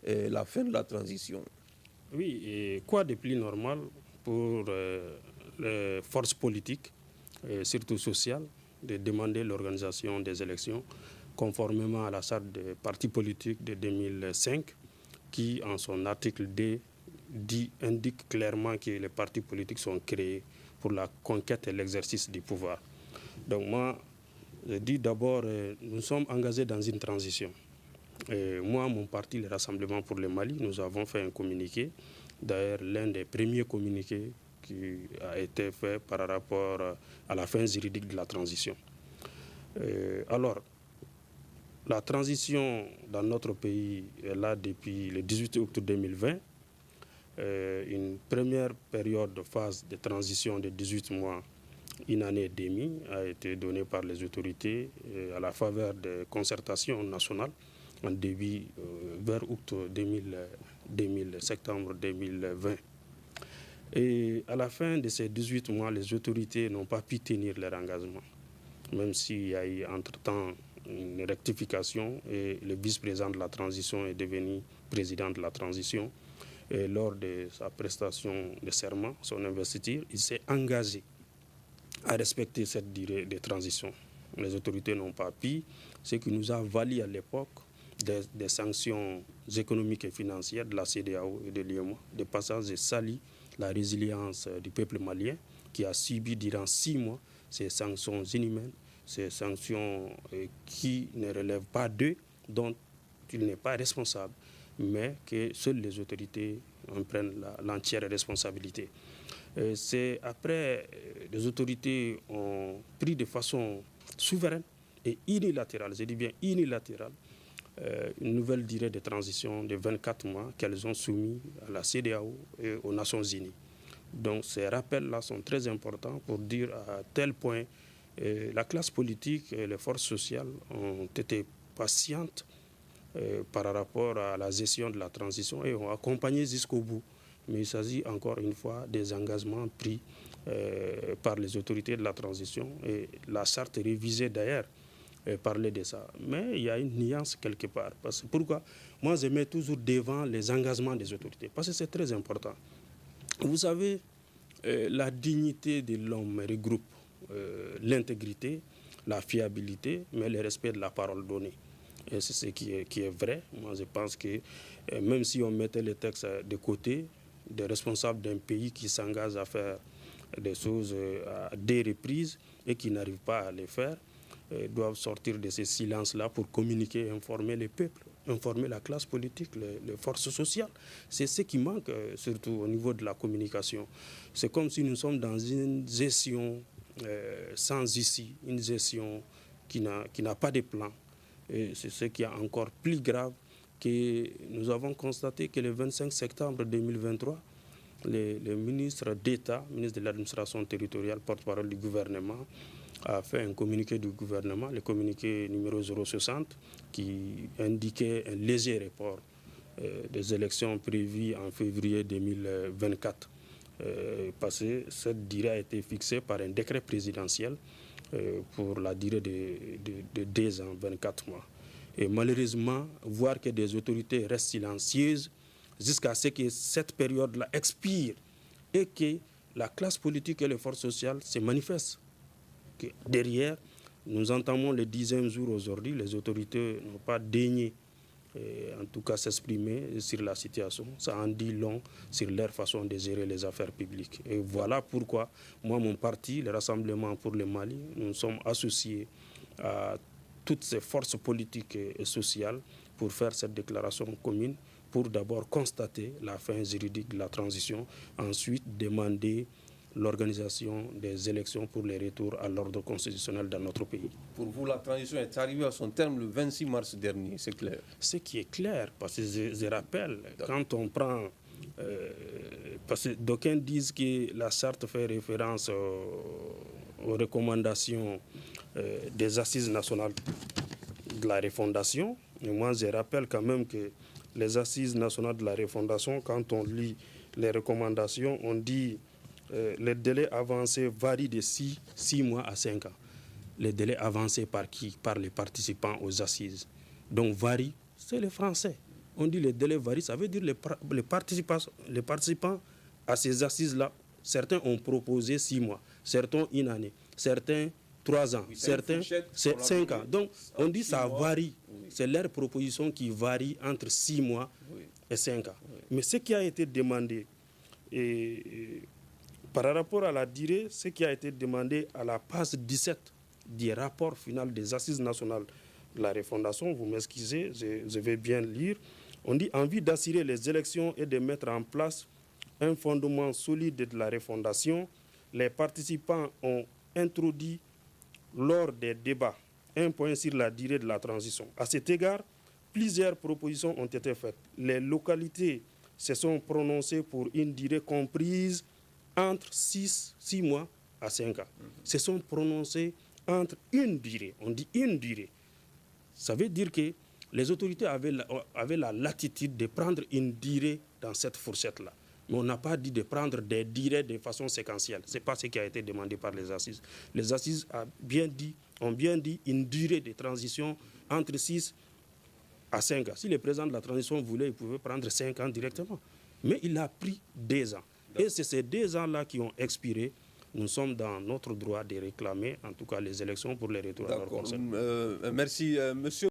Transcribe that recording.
la fin de la transition. Oui, et quoi de plus normal pour les forces politiques, et surtout sociales, de demander l'organisation des élections conformément à la charte des partis politiques de 2005 qui, en son article D, indique clairement que les partis politiques sont créés pour la conquête et l'exercice du pouvoir. Donc moi, je dis d'abord, nous sommes engagés dans une transition. Et moi, mon parti, le Rassemblement pour le Mali, nous avons fait un communiqué. D'ailleurs, l'un des premiers communiqués qui a été fait par rapport à la fin juridique de la transition. Alors, la transition dans notre pays est là depuis le 18 octobre 2020. Une première période de phase de transition de 18 mois, une année et demie, a été donnée par les autorités à la faveur de concertations nationales en début vers septembre 2020. Et à la fin de ces 18 mois, les autorités n'ont pas pu tenir leur engagement, même s'il y a eu entre-temps une rectification et le vice-président de la transition est devenu président de la transition. Et lors de sa prestation de serment, son investiture, il s'est engagé à respecter cette durée de transition. Les autorités n'ont pas pu, ce qui nous a valu à l'époque des sanctions économiques et financières de la CEDEAO et de l'UEMOA, de passage de salit la résilience du peuple malien qui a subi durant 6 mois ces sanctions inhumaines, ces sanctions qui ne relèvent pas d'eux, dont il n'est pas responsable, mais que seules les autorités en prennent l'entière responsabilité. C'est après, les autorités ont pris de façon souveraine et unilatérale, je dis bien unilatérale, une nouvelle durée de transition de 24 mois qu'elles ont soumis à la CEDEAO et aux Nations Unies. Donc ces rappels-là sont très importants pour dire à tel point la classe politique et les forces sociales ont été patientes par rapport à la gestion de la transition et ont accompagné jusqu'au bout. Mais il s'agit encore une fois des engagements pris par les autorités de la transition et la charte révisée d'ailleurs parlait de ça. Mais il y a une nuance quelque part. Parce que pourquoi? Moi, je mets toujours devant les engagements des autorités parce que c'est très important. Vous savez, la dignité de l'homme regroupe l'intégrité, la fiabilité, mais le respect de la parole donnée. Et c'est ce qui est vrai. Moi, je pense que même si on mettait les textes de côté, des responsables d'un pays qui s'engagent à faire des choses à des reprises et qui n'arrivent pas à les faire, doivent sortir de ces silences-là pour communiquer, informer les peuples, informer la classe politique, les forces sociales. C'est ce qui manque, surtout au niveau de la communication. C'est comme si nous sommes dans une gestion sans issue, une gestion qui n'a pas de plan. Et c'est ce qui est encore plus grave, que nous avons constaté que le 25 septembre 2023, le ministre d'État, ministre de l'administration territoriale, porte-parole du gouvernement, a fait un communiqué du gouvernement, le communiqué numéro 060, qui indiquait un léger report des élections prévues en février 2024. Parce que cette durée a été fixée par un décret présidentiel pour la durée de 2 ans, 24 mois. Et malheureusement, voir que des autorités restent silencieuses jusqu'à ce que cette période-là expire et que la classe politique et les forces sociales se manifestent. Que derrière, nous entamons le 10e jour aujourd'hui, les autorités n'ont pas daigné, en tout cas s'exprimer sur la situation. Ça en dit long sur leur façon de gérer les affaires publiques. Et voilà pourquoi, moi, mon parti, le Rassemblement pour le Mali, nous sommes associés à toutes ces forces politiques et sociales pour faire cette déclaration commune, pour d'abord constater la fin juridique de la transition, ensuite demander l'organisation des élections pour les retours à l'ordre constitutionnel dans notre pays. Pour vous, la transition est arrivée à son terme le 26 mars dernier, c'est clair? Ce qui est clair, parce que je rappelle, quand on prend... parce que d'aucuns disent que la charte fait référence aux recommandations des assises nationales de la refondation. Et moi, je rappelle quand même que les assises nationales de la refondation, quand on lit les recommandations, on dit les délais avancés varient de 6 mois à 5 ans. Les délais avancés par qui? Par les participants aux assises. Donc varie, c'est les Français. On dit les délais varient, ça veut dire les participants à ces assises-là, certains ont proposé 6 mois, certains 1 année, certains 3 ans, certains 5 ans. Donc, on dit ça varie. Oui. C'est leur proposition qui varie entre 6 mois et 5 ans. Oui. Mais ce qui a été demandé, par rapport à la durée, ce qui a été demandé à la page 17 du rapport final des Assises nationales de la refondation, vous m'excusez, je vais bien lire, on dit « En vue d'assurer les élections et de mettre en place un fondement solide de la refondation, les participants ont introduit lors des débats un point sur la durée de la transition. À cet égard, plusieurs propositions ont été faites. Les localités se sont prononcées pour une durée comprise entre 6 mois à 5 ans. Se sont prononcées entre une durée. On dit une durée. Ça veut dire que les autorités avaient la latitude de prendre une durée dans cette fourchette-là. Mais on n'a pas dit de prendre des durées de façon séquentielle. Ce n'est pas ce qui a été demandé par les assises. Les assises ont bien dit une durée de transition entre 6 à 5 ans. Si le président de la transition voulait, il pouvait prendre 5 ans directement. Mais il a pris 2 ans. Et c'est ces 2 ans-là qui ont expiré. Nous sommes dans notre droit de réclamer, en tout cas, les élections pour les retours à leur conseil. Merci, monsieur.